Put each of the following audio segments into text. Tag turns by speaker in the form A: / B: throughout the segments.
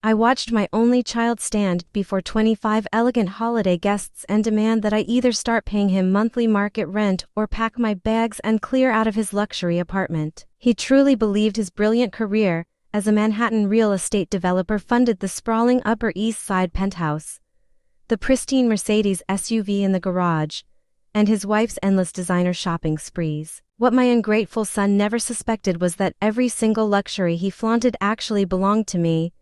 A: I watched my only child stand before 25 elegant holiday guests and demand that I either start paying him monthly market rent or pack my bags and clear out of his luxury apartment. He truly believed his brilliant career as a Manhattan real estate developer funded the sprawling Upper East Side penthouse, the pristine Mercedes SUV in the garage, and his wife's endless designer shopping sprees. What my ungrateful son never suspected was that every single luxury he flaunted actually belonged to me,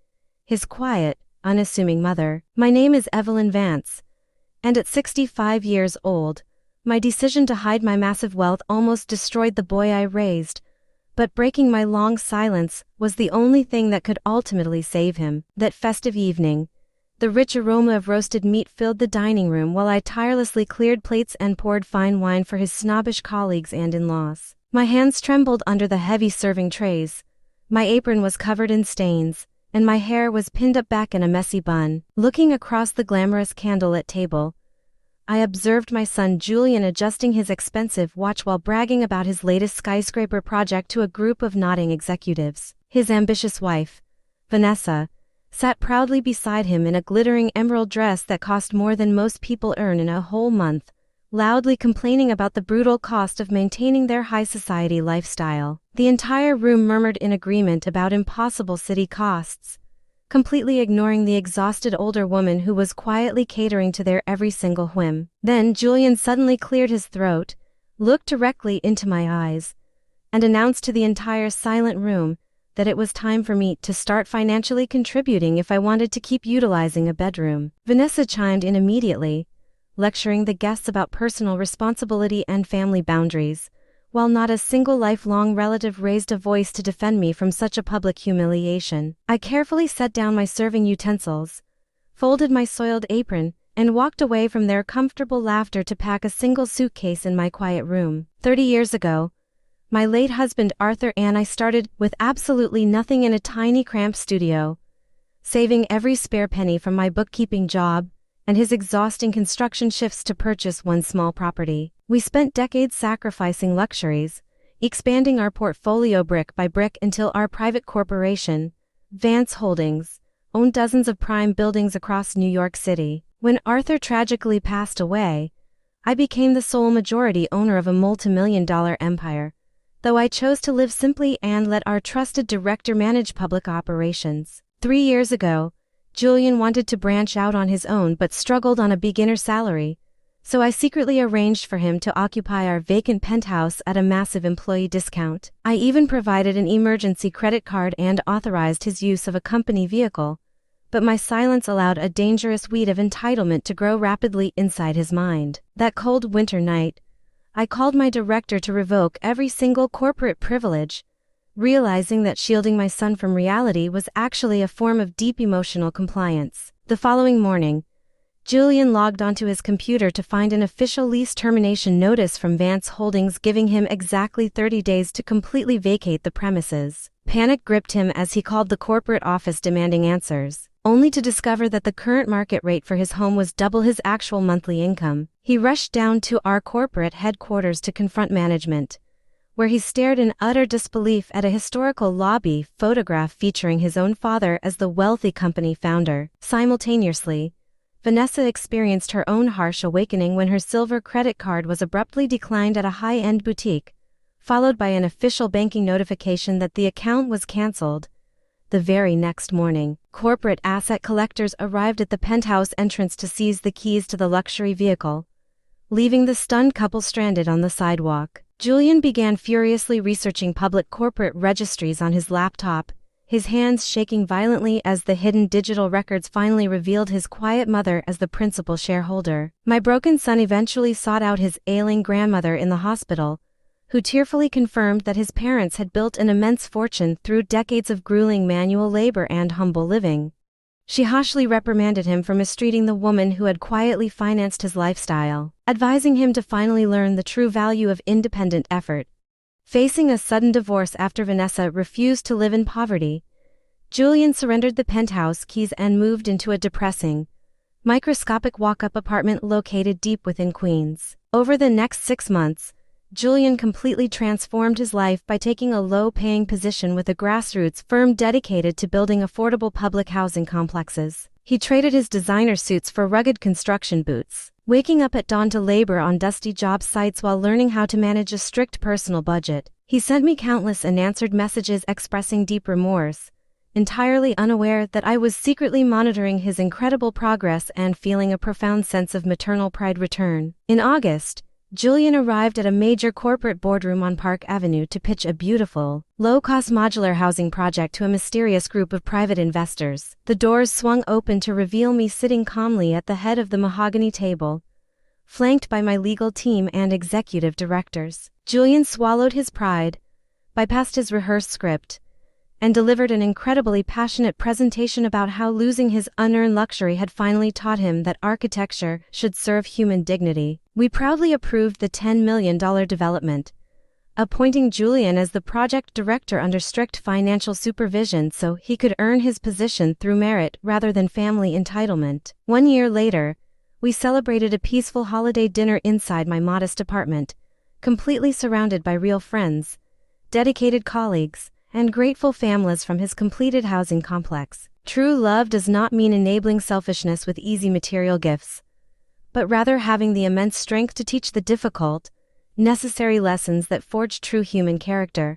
A: his quiet, unassuming mother. My name is Evelyn Vance, and at 65 years old, my decision to hide my massive wealth almost destroyed the boy I raised, but breaking my long silence was the only thing that could ultimately save him. That festive evening, the rich aroma of roasted meat filled the dining room while I tirelessly cleared plates and poured fine wine for his snobbish colleagues and in-laws. My hands trembled under the heavy serving trays, my apron was covered in stains, and my hair was pinned up back in a messy bun. Looking across the glamorous candlelit table, I observed my son Julian adjusting his expensive watch while bragging about his latest skyscraper project to a group of nodding executives. His ambitious wife, Vanessa, sat proudly beside him in a glittering emerald dress that cost more than most people earn in a whole month, loudly complaining about the brutal cost of maintaining their high society lifestyle. The entire room murmured in agreement about impossible city costs, completely ignoring the exhausted older woman who was quietly catering to their every single whim. Then Julian suddenly cleared his throat, looked directly into my eyes, and announced to the entire silent room that it was time for me to start financially contributing if I wanted to keep utilizing a bedroom. Vanessa chimed in immediately, lecturing the guests about personal responsibility and family boundaries, while not a single lifelong relative raised a voice to defend me from such a public humiliation. I carefully set down my serving utensils, folded my soiled apron, and walked away from their comfortable laughter to pack a single suitcase in my quiet room. 30 years ago, my late husband Arthur and I started with absolutely nothing in a tiny cramped studio, saving every spare penny from my bookkeeping job and his exhausting construction shifts to purchase one small property. We spent decades sacrificing luxuries, expanding our portfolio brick by brick until our private corporation, Vance Holdings, owned dozens of prime buildings across New York City. When Arthur tragically passed away, I became the sole majority owner of a multi-million-dollar empire, though I chose to live simply and let our trusted director manage public operations. 3 years ago, Julian wanted to branch out on his own but struggled on a beginner salary, so I secretly arranged for him to occupy our vacant penthouse at a massive employee discount. I even provided an emergency credit card and authorized his use of a company vehicle, but my silence allowed a dangerous weed of entitlement to grow rapidly inside his mind. That cold winter night, I called my director to revoke every single corporate privilege, realizing that shielding my son from reality was actually a form of deep emotional compliance. The following morning, Julian logged onto his computer to find an official lease termination notice from Vance Holdings giving him exactly 30 days to completely vacate the premises. Panic gripped him as he called the corporate office demanding answers, only to discover that the current market rate for his home was double his actual monthly income. He rushed down to our corporate headquarters to confront management, where he stared in utter disbelief at a historical lobby photograph featuring his own father as the wealthy company founder. Simultaneously, Vanessa experienced her own harsh awakening when her silver credit card was abruptly declined at a high-end boutique, followed by an official banking notification that the account was canceled. The very next morning, corporate asset collectors arrived at the penthouse entrance to seize the keys to the luxury vehicle, leaving the stunned couple stranded on the sidewalk. Julian began furiously researching public corporate registries on his laptop, his hands shaking violently as the hidden digital records finally revealed his quiet mother as the principal shareholder. My broken son eventually sought out his ailing grandmother in the hospital, who tearfully confirmed that his parents had built an immense fortune through decades of grueling manual labor and humble living. She harshly reprimanded him for mistreating the woman who had quietly financed his lifestyle, advising him to finally learn the true value of independent effort. Facing a sudden divorce after Vanessa refused to live in poverty, Julian surrendered the penthouse keys and moved into a depressing, microscopic walk-up apartment located deep within Queens. Over the next 6 months, Julian completely transformed his life by taking a low-paying position with a grassroots firm dedicated to building affordable public housing complexes. He traded his designer suits for rugged construction boots, waking up at dawn to labor on dusty job sites while learning how to manage a strict personal budget. He sent me countless unanswered messages expressing deep remorse, entirely unaware that I was secretly monitoring his incredible progress and feeling a profound sense of maternal pride return. In August, Julian arrived at a major corporate boardroom on Park Avenue to pitch a beautiful, low-cost modular housing project to a mysterious group of private investors. The doors swung open to reveal me sitting calmly at the head of the mahogany table, flanked by my legal team and executive directors. Julian swallowed his pride, bypassed his rehearsed script, and delivered an incredibly passionate presentation about how losing his unearned luxury had finally taught him that architecture should serve human dignity. We proudly approved the $10 million development, appointing Julian as the project director under strict financial supervision so he could earn his position through merit rather than family entitlement. 1 year later, we celebrated a peaceful holiday dinner inside my modest apartment, completely surrounded by real friends, dedicated colleagues, and grateful families from his completed housing complex. True love does not mean enabling selfishness with easy material gifts, but rather having the immense strength to teach the difficult, necessary lessons that forge true human character.